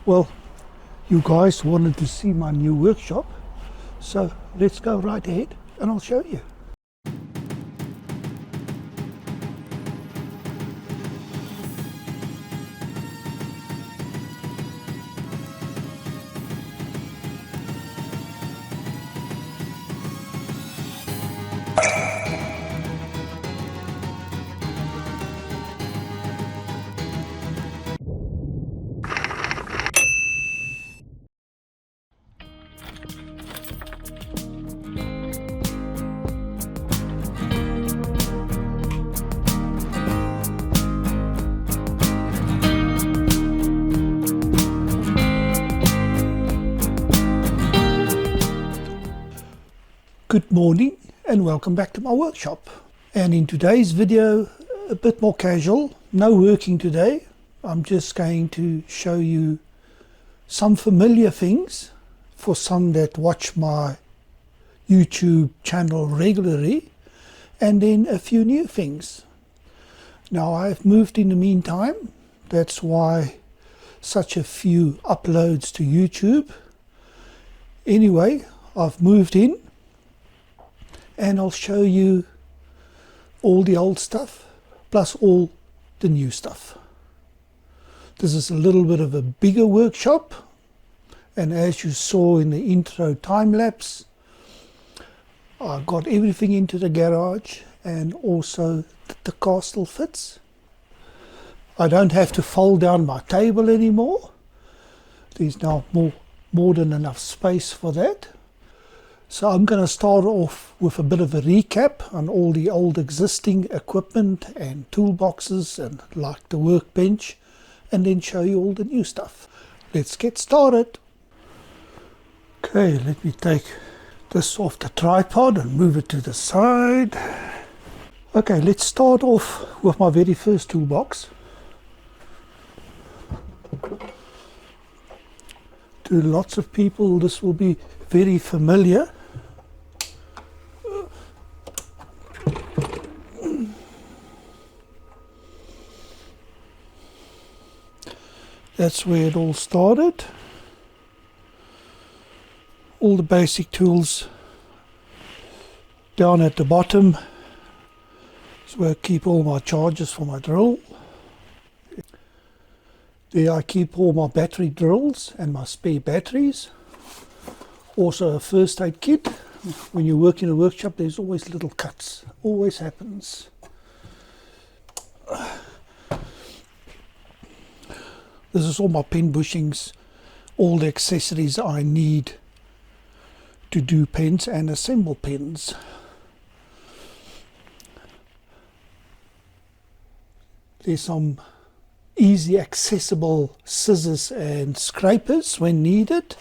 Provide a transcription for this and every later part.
Well, you guys wanted to see my new workshop, so let's go right ahead and I'll show you. Good morning and welcome back to my workshop. And in today's video, a bit more casual, no working today. I'm just going to show you some familiar things for some that watch my YouTube channel regularly, and then a few new things. Now I've moved in the meantime, that's why such a few uploads to YouTube. Anyway, I've moved in and I'll show you all the old stuff plus all the new stuff. This is a little bit of a bigger workshop, and as you saw in the intro time lapse, I got everything into the garage and also the car still fits. I don't have to fold down my table anymore. There's now more than enough space for that. So I'm going to start off with a bit of a recap on all the old existing equipment and toolboxes and like the workbench, and then show you all the new stuff. Let's get started. Okay, let me take this off the tripod and move it to the side. Okay, let's start off with my very first toolbox. To lots of people this will be very familiar. That's where it all started. All the basic tools down at the bottom is where I keep all my charges for my drill. There I keep all my battery drills and my spare batteries. Also a first aid kit. When you work in a workshop there's always little cuts, always happens. This is all my pen bushings, all the accessories I need to do pens and assemble pens. There's some easy accessible scissors and scrapers when needed.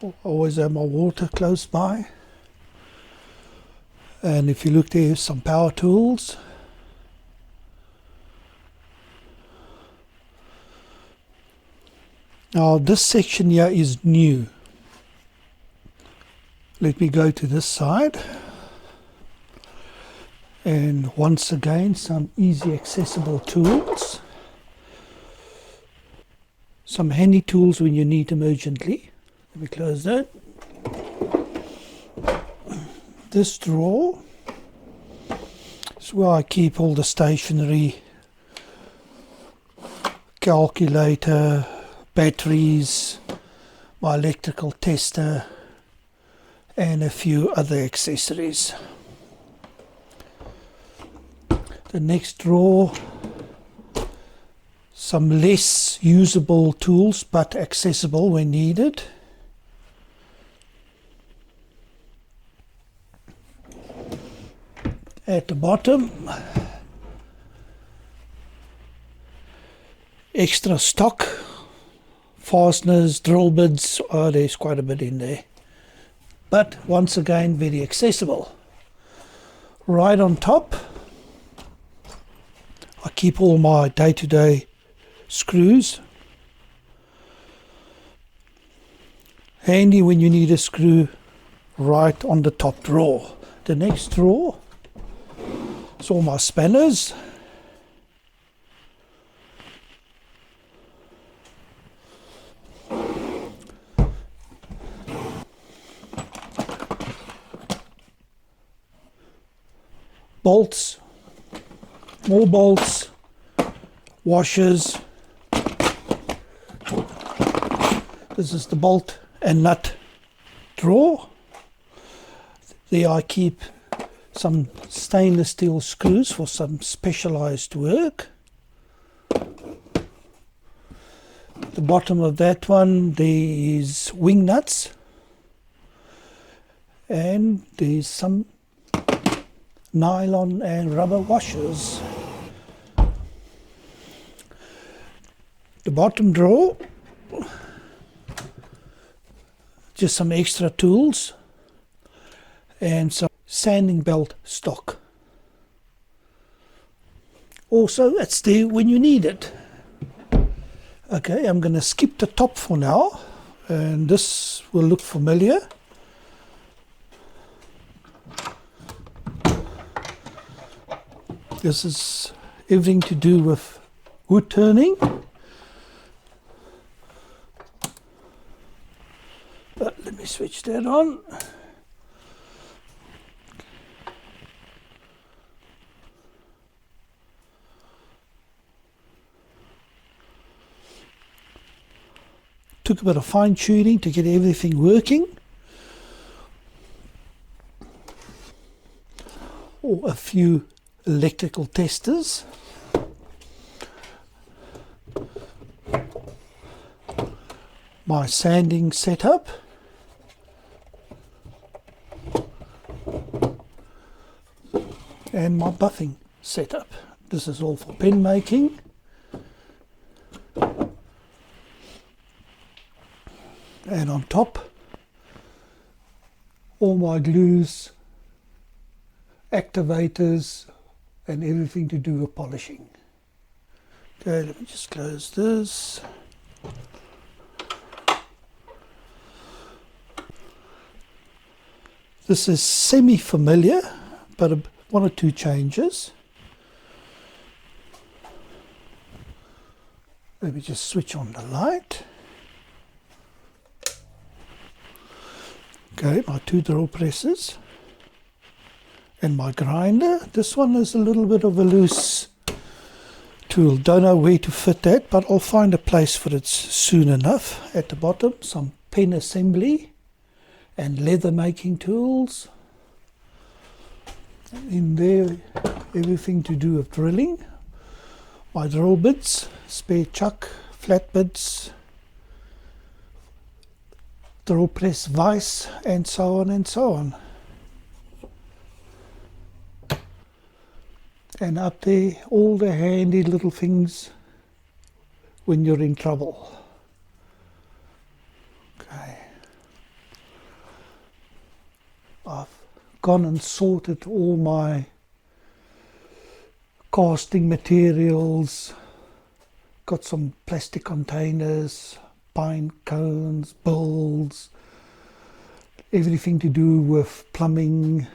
I always have my water close by. And if you look, there's some power tools. Now this section here is new. Let me go to this side. And once again, some easy accessible tools. Some handy tools when you need them urgently. Let me close that. This drawer is where I keep all the stationery, calculator, batteries, my electrical tester, and a few other accessories. The next drawer, some less usable tools but accessible when needed. At the bottom, extra stock, fasteners, drill bits. Oh, there's quite a bit in there. But once again, very accessible. Right on top, I keep all my day-to-day screws. Handy when you need a screw, right on the top drawer. The next drawer is all my spanners. bolts, more bolts, washers. This is the bolt and nut drawer. There I keep some stainless steel screws for some specialized work. The bottom of that one, there is wing nuts, and there's some nylon and rubber washers. The bottom drawer, just some extra tools and some sanding belt stock. Also, it's there when you need it. Okay, I'm going to skip the top for now, and this will look familiar. This is everything to do with wood turning. But let me switch that on. Took a bit of fine tuning to get everything working. Or a few electrical testers. My sanding setup. And my buffing setup. This is all for pen making. And on top, all my glues, activators, and everything to do with polishing. Okay, let me just close this. This is semi-familiar, but one or two changes. Let me just switch on the light. Okay, my two drill presses and my grinder. This one is a little bit of a loose tool. Don't know where to fit that, but I'll find a place for it soon enough. At the bottom, some pen assembly and leather making tools. In there, everything to do with drilling. My drill bits, spare chuck, flat bits, drill press vise, and so on and so on. And up there, all the handy little things when you're in trouble. Okay. I've gone and sorted all my casting materials. Got some plastic containers, pine cones, bowls, everything to do with plumbing,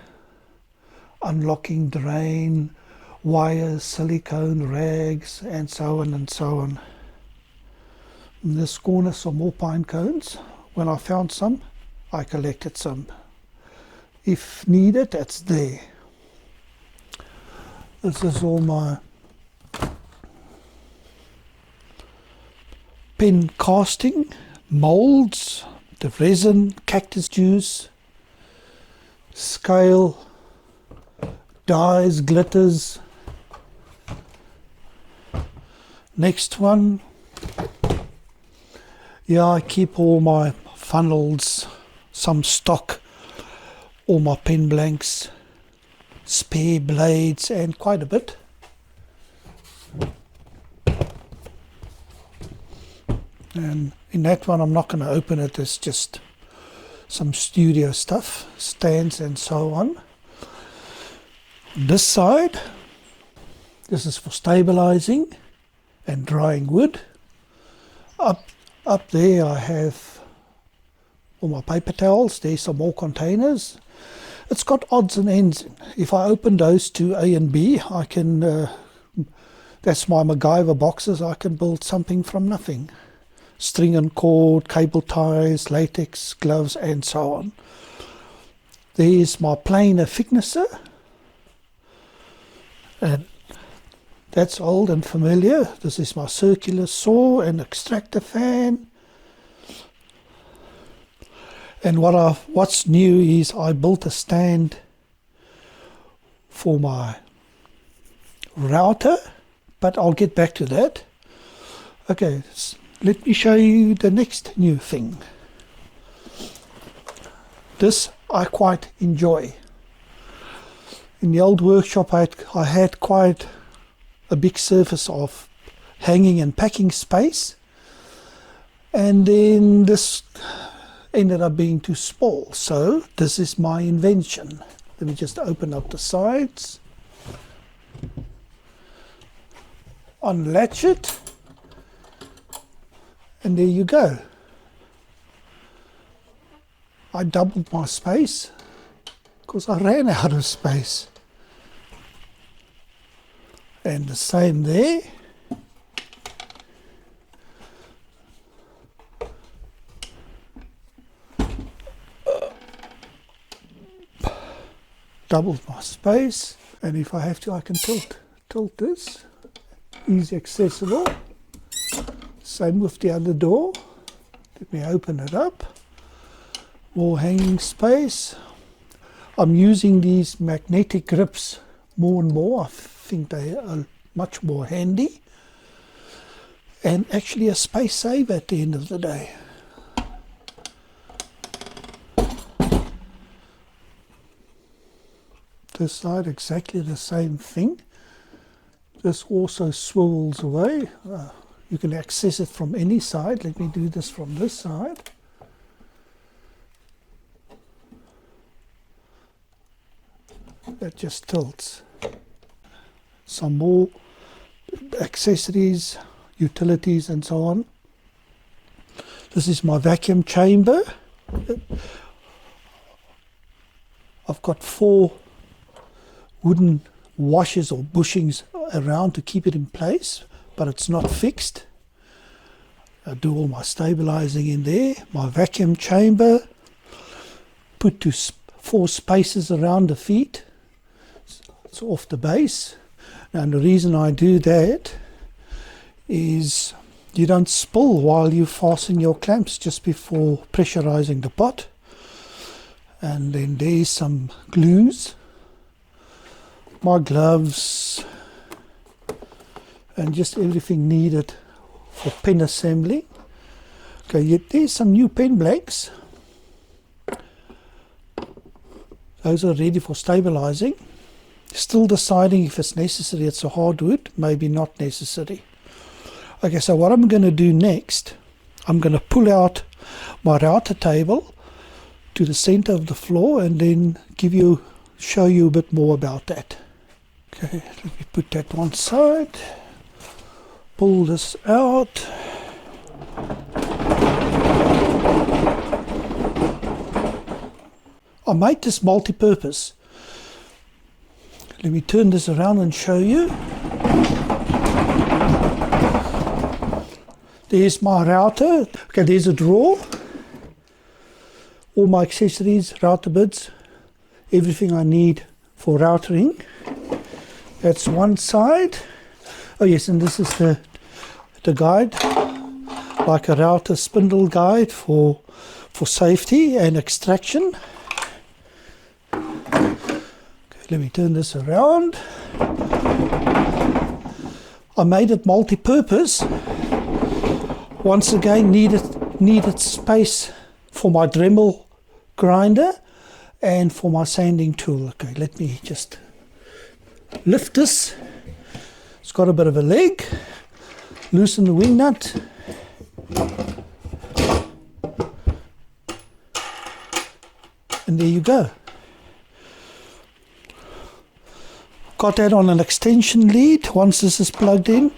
unlocking drain, wires, silicone, rags, and so on and so on. In this corner, some more pine cones. When I found some, I collected some. If needed, that's there. This is all my pen casting, molds, the resin, cactus juice, scale, dyes, glitters. Next one, yeah, I keep all my funnels, some stock, all my pen blanks, spare blades, and quite a bit. And in that one, I'm not going to open it. It's just some studio stuff, stands and so on. This side, this is for stabilizing and drying wood. Up there I have all my paper towels. There's some more containers. It's got odds and ends. If I open those to A and B, I can, that's my MacGyver boxes, I can build something from nothing. String and cord, cable ties, latex, gloves, and so on. There's my planer thicknesser. And that's old and familiar. This is my circular saw and extractor fan. And what's new is I built a stand for my router, but I'll get back to that. Okay, let me show you the next new thing. This I quite enjoy. In the old workshop I had quite a big surface of hanging and packing space, and then this ended up being too small, so this is my invention. Let me just open up the sides, unlatch it, and there you go. I doubled my space because I ran out of space. And the same there. Doubled my space, and if I have to I can tilt this. Easy accessible. Same with the other door. Let me open it up. More hanging space. I'm using these magnetic grips more and more. I think they are much more handy and actually a space saver at the end of the day. This side exactly the same thing. This also swivels away. You can access it from any side. Let me do this from this side. That just tilts. Some more accessories, utilities and so on. This is my vacuum chamber. I've got 4 wooden washers or bushings around to keep it in place, but it's not fixed. I do all my stabilizing in there. My vacuum chamber, put to 4 spaces around the feet. It's off the base. And the reason I do that is you don't spill while you fasten your clamps just before pressurizing the pot. And then there's some glues, my gloves, and just everything needed for pen assembly. Okay, there's some new pen blanks. Those are ready for stabilizing. Still deciding if it's necessary. It's a hardwood, maybe not necessary. Okay, so what I'm going to do next, I'm going to pull out my router table to the center of the floor and then show you a bit more about that. Okay, let me put that one side, pull this out. I made this multi-purpose. Let me turn this around and show you. There's my router. Okay, there's a drawer. All my accessories, router bits, everything I need for routering. That's one side. Oh yes, and this is the guide, like a router spindle guide for safety and extraction. Let me turn this around. I made it multi-purpose. Once again, needed space for my Dremel grinder and for my sanding tool. Okay, let me just lift this. It's got a bit of a leg. Loosen the wing nut. And there you go. Got that on an extension lead. Once this is plugged in,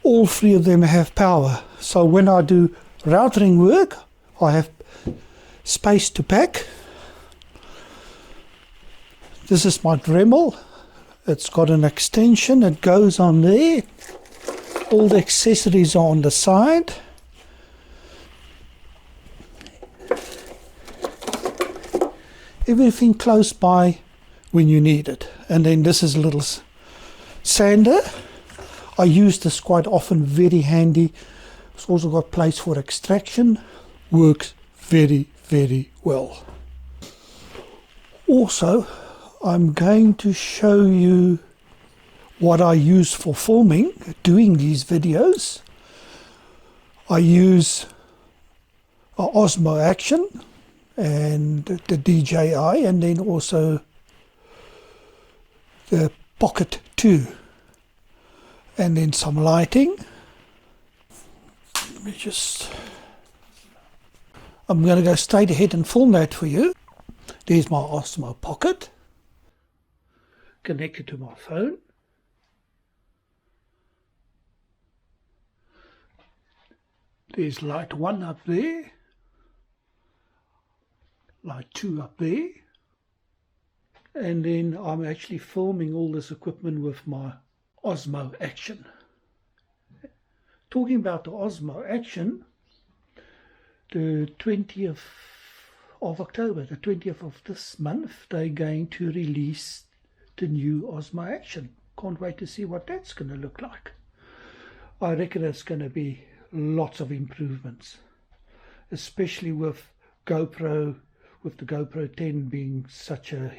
all 3 of them have power. So when I do routering work, I have space to pack. This is my Dremel. It's got an extension. It goes on there. All the accessories are on the side. Everything close by when you need it. And then this is a little sander. I use this quite often, very handy. It's also got place for extraction. Works very, very well. Also, I'm going to show you what I use for filming, doing these videos. I use a Osmo Action and the DJI, and then also the Pocket 2, and then some lighting. Let me just, I'm going to go straight ahead and film that for you. There's my Osmo Pocket connected to my phone. There's light 1 up there, light 2 up there, and then I'm actually filming all this equipment with my Osmo Action. Talking about the Osmo Action, the 20th of October, the 20th of this month, they're going to release the new Osmo Action. Can't wait to see what that's going to look like. I reckon it's going to be lots of improvements, especially with GoPro, with the GoPro 10 being such a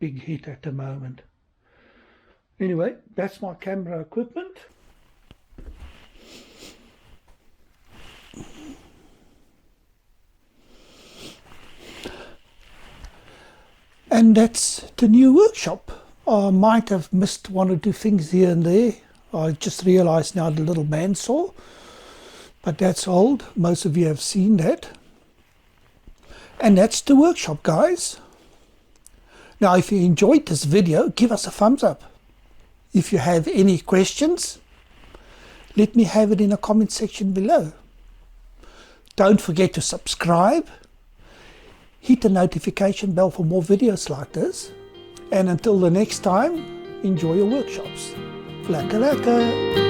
big hit at the moment. Anyway, that's my camera equipment. And that's the new workshop. I might have missed 1 or 2 things here and there. I just realized now the little bandsaw, but that's old. Most of you have seen that. And that's the workshop, guys. Now, if you enjoyed this video, give us a thumbs up. If you have any questions, let me have it in a comment section below. Don't forget to subscribe. Hit the notification bell for more videos like this. And until the next time, enjoy your workshops. Lekker lekker!